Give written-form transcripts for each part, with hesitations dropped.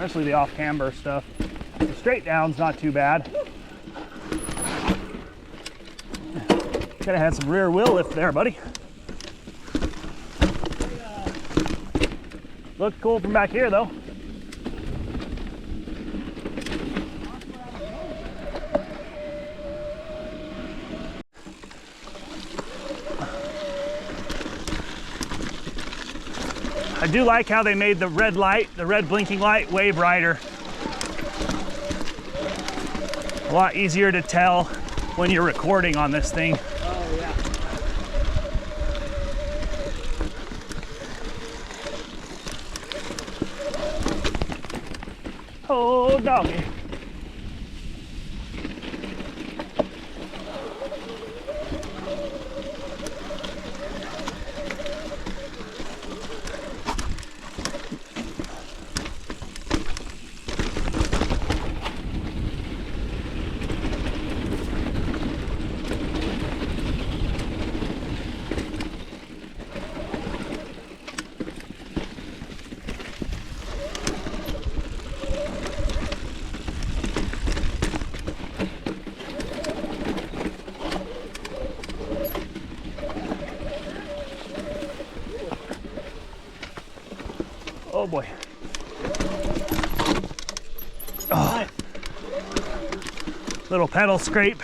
especially the off camber stuff. The straight down's not too bad. Could have had some rear wheel lift there, buddy. Looked cool from back here, though. I do like how they made the red light, the red blinking light, way brighter. A lot easier to tell when you're recording on this thing. Oh, yeah. Oh, doggy. Oh boy. Oh. Little pedal scrape.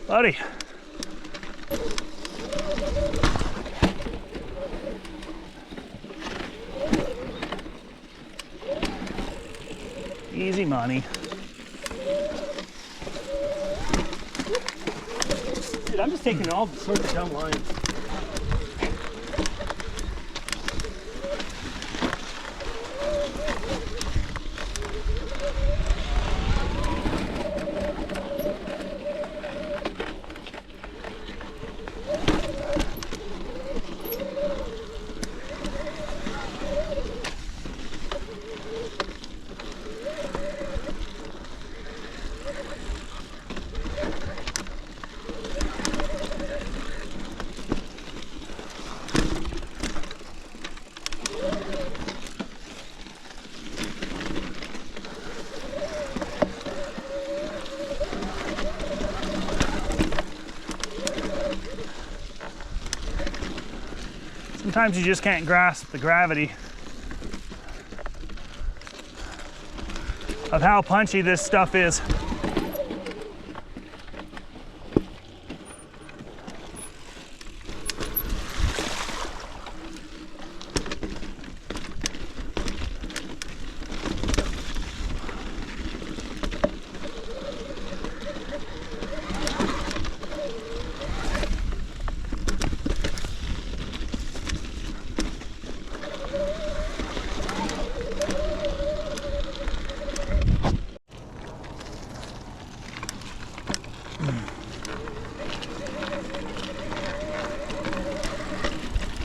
Buddy. Easy money. Dude, I'm just taking all sorts of dumb lines. Sometimes you just can't grasp the gravity of how punchy this stuff is.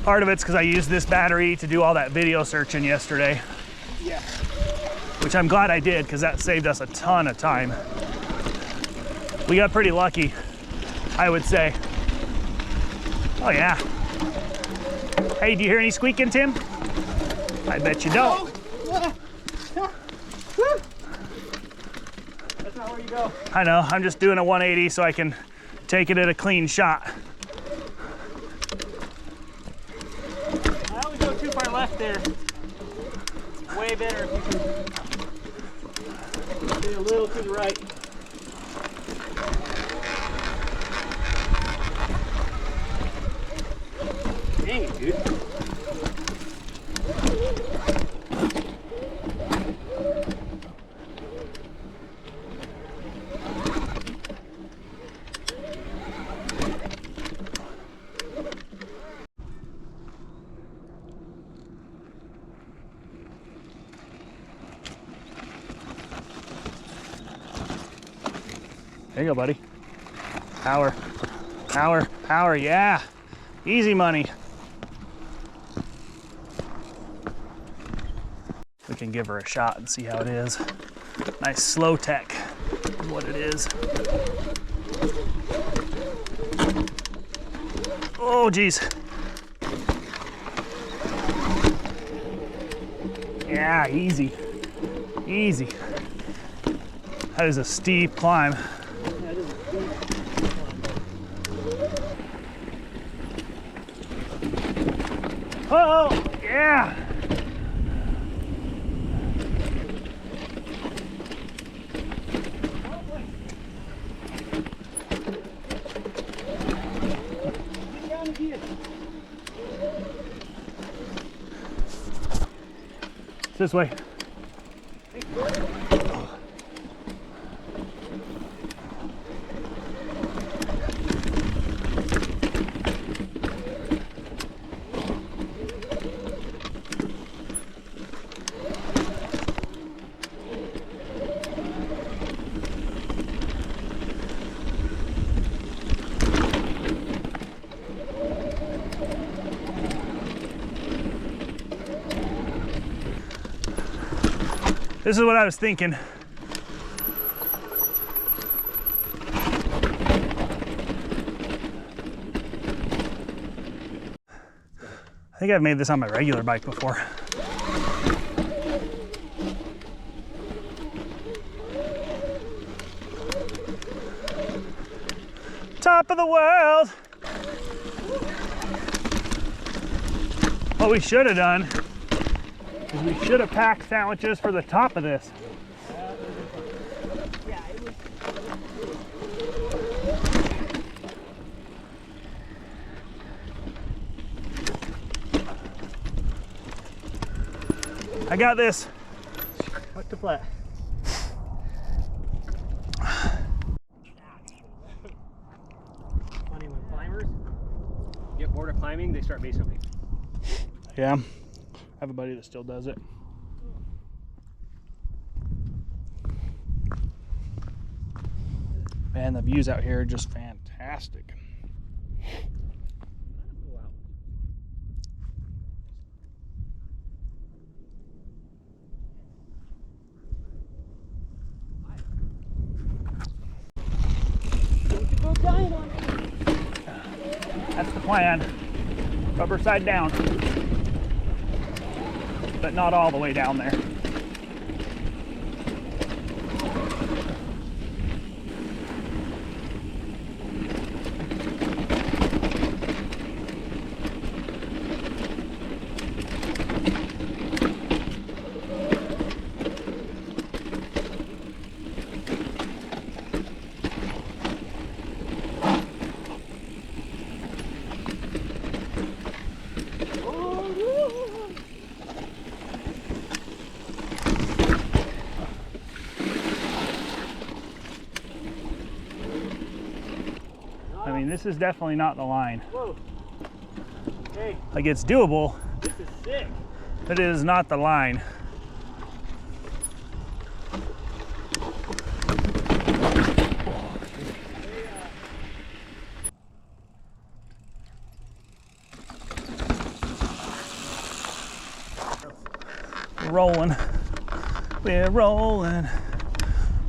Part of it's because I used this battery to do all that video searching yesterday. Yeah. Which I'm glad I did, because that saved us a ton of time. We got pretty lucky, I would say. Oh yeah. Hey, do you hear any squeaking, Tim? I bet you don't. That's not where you go. I know, I'm just doing a 180 so I can take it at a clean shot. I always go too far left there. Way better if you can be a little to the right. Dang it, dude. There you go, buddy. Power, power, power, yeah. Easy money. We can give her a shot and see how it is. Nice slow tech is what it is. Oh, geez. Yeah, easy. Easy. That is a steep climb. That is a steep climb. Oh, yeah. Get down again. It's this way. This is what I was thinking. I think I've made this on my regular bike before. Top of the world. What we should have done is we should have packed sandwiches for the top of this. Yeah, it was. I got this. What's the flat? Funny when climbers get bored of climbing, they start base jumping. Yeah, I have a buddy that still does it. Man, the views out here are just fantastic. Wow. Don't go dying on me. That's the plan. Rubber side down. But not all the way down there. I mean, this is definitely not the line. Whoa. Hey, Like, it's doable, this is sick. but it is not the line. We're rolling. We're rolling,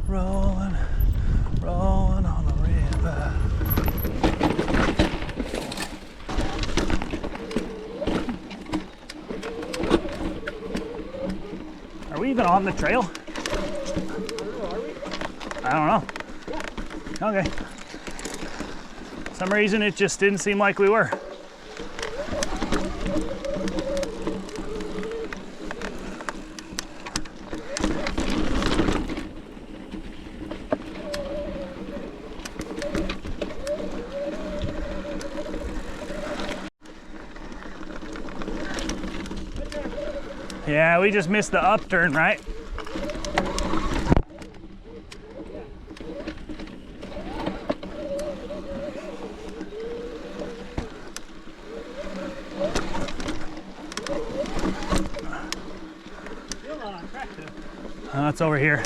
rolling, rolling on the river. Are we even on the trail? I don't know. Okay. For some reason it just didn't seem like we were. Yeah, we just missed the upturn, right? Still not on track though. It's over here.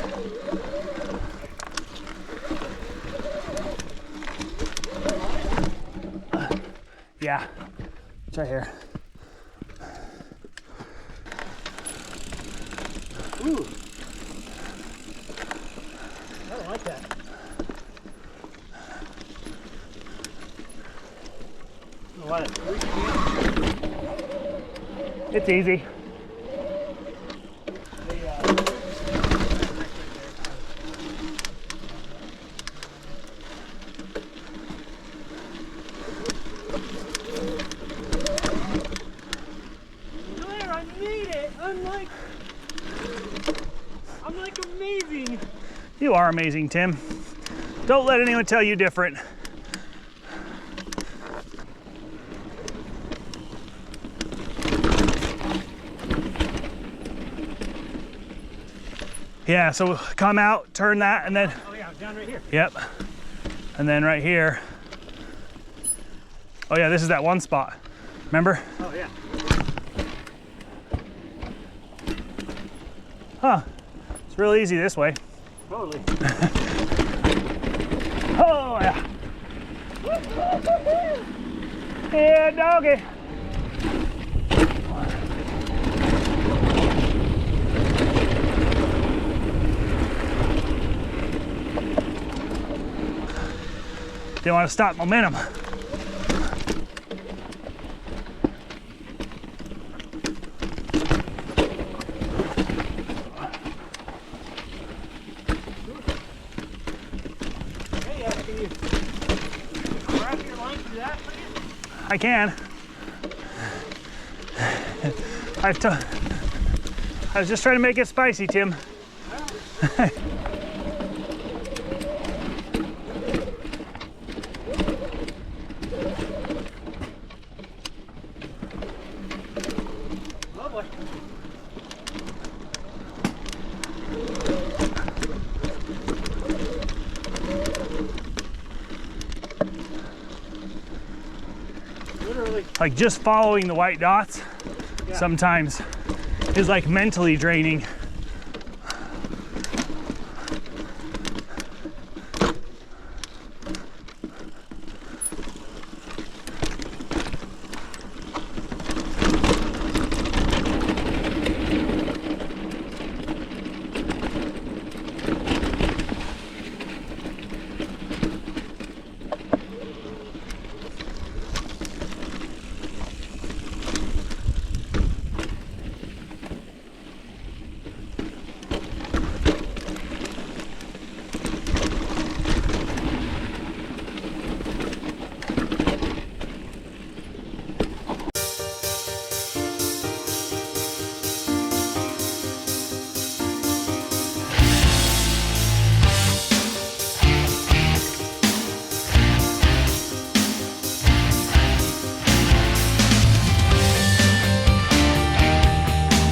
Yeah, it's right here. Ooh. I don't like that. What? It's easy. You are amazing, Tim. Don't let anyone tell you different. Yeah, so come out, turn that, and then... Oh yeah, down right here. Yep. And then right here. Oh yeah, this is that one spot. Remember? Oh yeah. Huh. It's real easy this way. Totally. Oh yeah. Yeah, doggy. Didn't want to stop momentum. Hey, can you grab your line through that, please? I can. I was just trying to make it spicy, Tim. Oh boy. Literally. Like just following the white dots sometimes is like mentally draining.